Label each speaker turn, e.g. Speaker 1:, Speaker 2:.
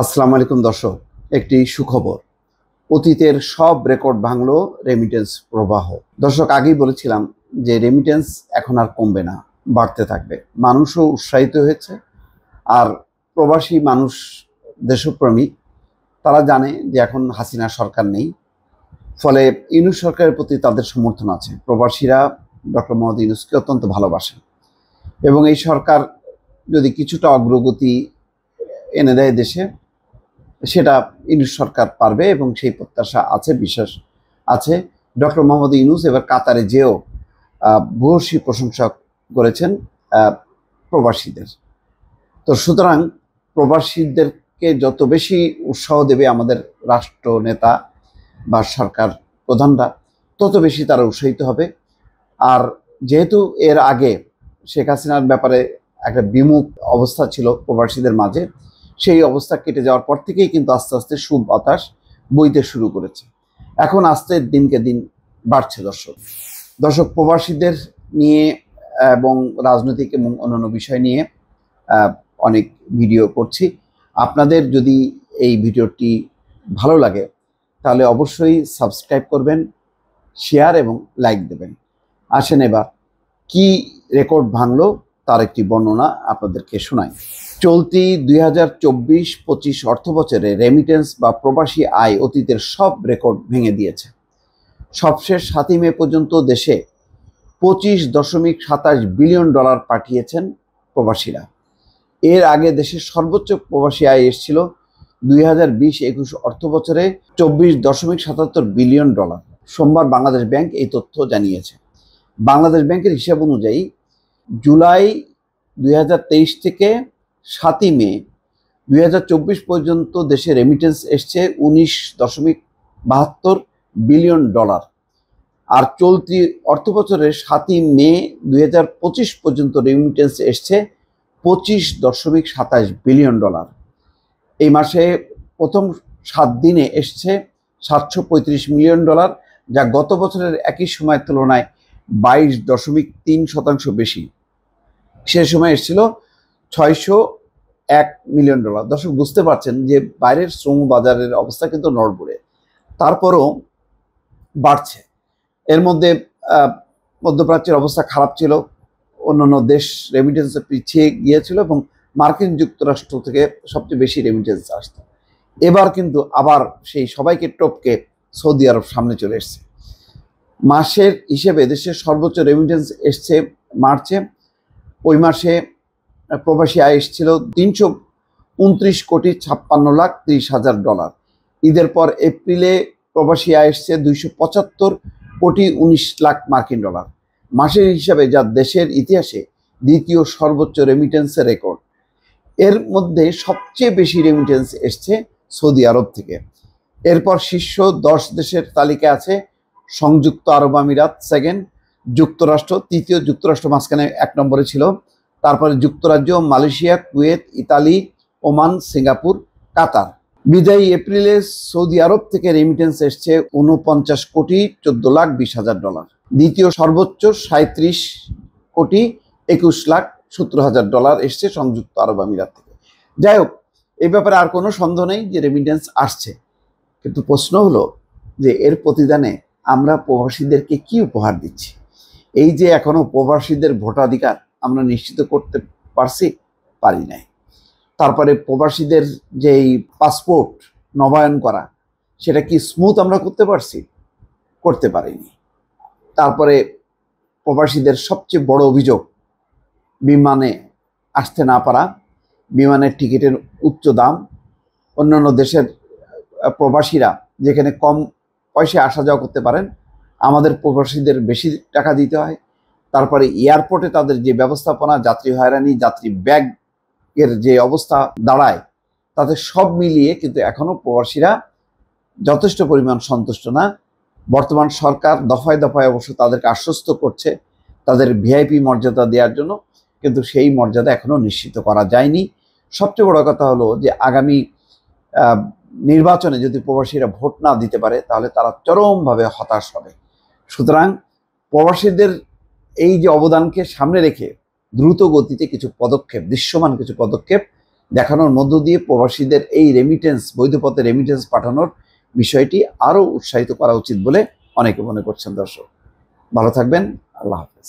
Speaker 1: আসসালামু আলাইকুম দর্শক, একটি সুখবর। অতীতের সব রেকর্ড ভাঙলো রেমিটেন্স প্রবাহ। দর্শক, আগেই বলেছিলাম যে রেমিটেন্স এখন আর কমবে না, বাড়তে থাকবে। মানুষও উৎসাহিত হয়েছে। আর প্রবাসী মানুষ, দেশপ্রেমী, তারা জানে যে এখন হাসিনা সরকার নেই, ফলে ইউনূস সরকারের প্রতি তাদের সমর্থন আছে। প্রবাসীরা ডক্টর মোহাম্মদ ইউনূসকে অত্যন্ত ভালোবাসেন এবং এই সরকার যদি কিছুটা অগ্রগতি এনে দেয় দেশে, সেটা ইউনূস সরকার পারবে এবং সেই প্রত্যাশা আছে, বিশ্বাস আছে। ডক্টর মোহাম্মদ ইউনূস এবার কাতারে যেও ভূয়সী প্রশংসা করেছেন প্রবাসীদের। তো সুতরাং প্রবাসীদেরকে যত বেশি উৎসাহ দেবে আমাদের রাষ্ট্র নেতা বা সরকার প্রধানরা, তত বেশি তারা উৎসাহিত হবে। আর যেহেতু এর আগে শেখ হাসিনার ব্যাপারে একটা বিমুখ অবস্থা ছিল প্রবাসীদের মাঝে, সেই অবস্থা কেটে যাওয়ার পর থেকেই কিন্তু আস্তে আস্তে সুবাতাস বইতে শুরু করেছে। এখন আস্তে দিনকে দিন বাড়ছে। দর্শক, প্রবাসীদের নিয়ে এবং রাজনৈতিক এবং অন্যান্য বিষয় নিয়ে অনেক ভিডিও করছি। আপনাদের যদি এই ভিডিওটি ভালো লাগে তাহলে অবশ্যই সাবস্ক্রাইব করবেন, শেয়ার এবং লাইক দেবেন। আসেন এবার কি রেকর্ড ভাঙলো তার একটি বর্ণনা আপনাদেরকে শোনাই। চলতি 2024-25 অর্থ বছরে রেমিটেন্স বা প্রবাসী আয় অতীতের সব রেকর্ড ভেঙে দিয়েছে। সবশেষ 7 মে পর্যন্ত দেশে $25.27 বিলিয়ন পাঠিয়েছেন প্রবাসীরা। এর আগে দেশের সর্বোচ্চ প্রবাসী আয় এসেছিল 2020-21 অর্থ বছরে $24.77 বিলিয়ন। সোমবার বাংলাদেশ ব্যাংক এই তথ্য জানিয়েছে। বাংলাদেশ ব্যাংকের হিসাব অনুযায়ী জুলাই 2023 থেকে 7 মে 2024 পর্যন্ত দেশে রেমিটেন্স এসছে $19.72 বিলিয়ন। আর চলতি অর্থ বছরের 7 মে 2025 পর্যন্ত রেমিটেন্স এসছে $25.27 বিলিয়ন। এই মাসে প্রথম 7 দিনে এসছে $735 মিলিয়ন, যা গত বছরের একই সময়ের তুলনায় 22.3% বেশি। সে সময় এসেছিল $601 মিলিয়ন। দর্শক, বুঝতে পারছেন যে বাইরের শ্রম বাজারের অবস্থা কিন্তু নড়বড়ে, তারপরও বাড়ছে। এর মধ্যে মধ্যপ্রাচ্যের অবস্থা খারাপ ছিল, অন্যান্য দেশ রেমিটেন্সে পিছিয়ে গিয়েছিল এবং মার্কিন যুক্তরাষ্ট্র থেকে সবচেয়ে বেশি রেমিটেন্স আসতো। এবার কিন্তু আবার সেই সবাইকে টপকে সৌদি আরব সামনে চলে এসছে। মাসের হিসেবে দেশের সর্বোচ্চ রেমিটেন্স এসছে মার্চে। ওই মাসে প্রবাসী আয় এসেছিল $329,56,30,000। ঈদের পর এপ্রিলে প্রবাসী আয় এসছে $275,19,00,000 মাসের হিসাবে, যা দেশের ইতিহাসে দ্বিতীয় সর্বোচ্চ রেমিটেন্সের রেকর্ড। এর মধ্যে সবচেয়ে বেশি রেমিটেন্স এসছে সৌদি আরব থেকে। এরপর শীর্ষ 10 দেশের তালিকায় আছে সংযুক্ত আরব আমিরাত সেকেন্ড, যুক্তরাষ্ট্র তৃতীয়, যুক্তরাষ্ট্র মাঝখানে 1 নম্বরে ছিল, তারপরে যুক্তরাজ্য, Malaysia, Kuwait, Italy, Oman, Singapore, Qatar. বিদায়ী এপ্রিলে সৌদি আরব থেকে রেমিটেন্স এসছে $49,14,20,000। দ্বিতীয় সর্বোচ্চ $37,21,70,000 এসছে সংযুক্ত আরব আমিরাত থেকে। যাই হোক, এই ব্যাপারে আর কোনো সন্দেহ নেই যে রেমিটেন্স আসছে, কিন্তু প্রশ্ন হলো যে এর প্রতিদানে আমরা প্রবাসীদেরকে কি উপহার দিচ্ছি। এই যে এখনো প্রবাসীদের ভোটাধিকার আমরা নিশ্চিত করতে পারি নাই। তারপরে প্রবাসীদের যে পাসপোর্ট নবায়ন করা, সেটা কি স্মুথ আমরা করতে পারিনি। তারপরে প্রবাসীদের সবচেয়ে বড় অভিযোগ বিমানে আসতে না পারা, বিমানের টিকিটের উচ্চ দাম। অন্যান্য দেশের প্রবাসীরা যেখানে কম পয়সায় আসা যাওয়া করতে পারেন, আমাদের প্রবাসীদের বেশি টাকা দিতে হয়। তারপরে এয়ারপোর্টে তাদের যে ব্যবস্থাপনা, যাত্রী হয়রানি, যাত্রী ব্যাগের যে অবস্থা দাঁড়ায়, তাতে সব মিলিয়ে কিন্তু এখনও প্রবাসীরা যথেষ্ট পরিমাণ সন্তুষ্ট না। বর্তমান সরকার দফায় দফায় অবশ্য তাদেরকে আশ্বস্ত করছে তাদের ভিআইপি মর্যাদা দেওয়ার জন্য, কিন্তু সেই মর্যাদা এখনও নিশ্চিত করা যায়নি। সবচেয়ে বড় কথা হলো যে আগামী নির্বাচনে যদি প্রবাসীরা ভোট না দিতে পারে তাহলে তারা চরমভাবে হতাশ হবে। সুতরাং প্রবাসীদের এই যে অবদানকে সামনে রেখে দ্রুত গতিতে কিছু পদক্ষেপ, দৃশ্যমান কিছু পদক্ষেপ দেখানোর মধ্য দিয়ে প্রবাসীদের এই রেমিটেন্স, বৈধ পথে রেমিটেন্স পাঠানোর বিষয়টি আরও উৎসাহিত করা উচিত বলে অনেকে মনে করছেন। দর্শক ভালো থাকবেন, আল্লাহ হাফেজ।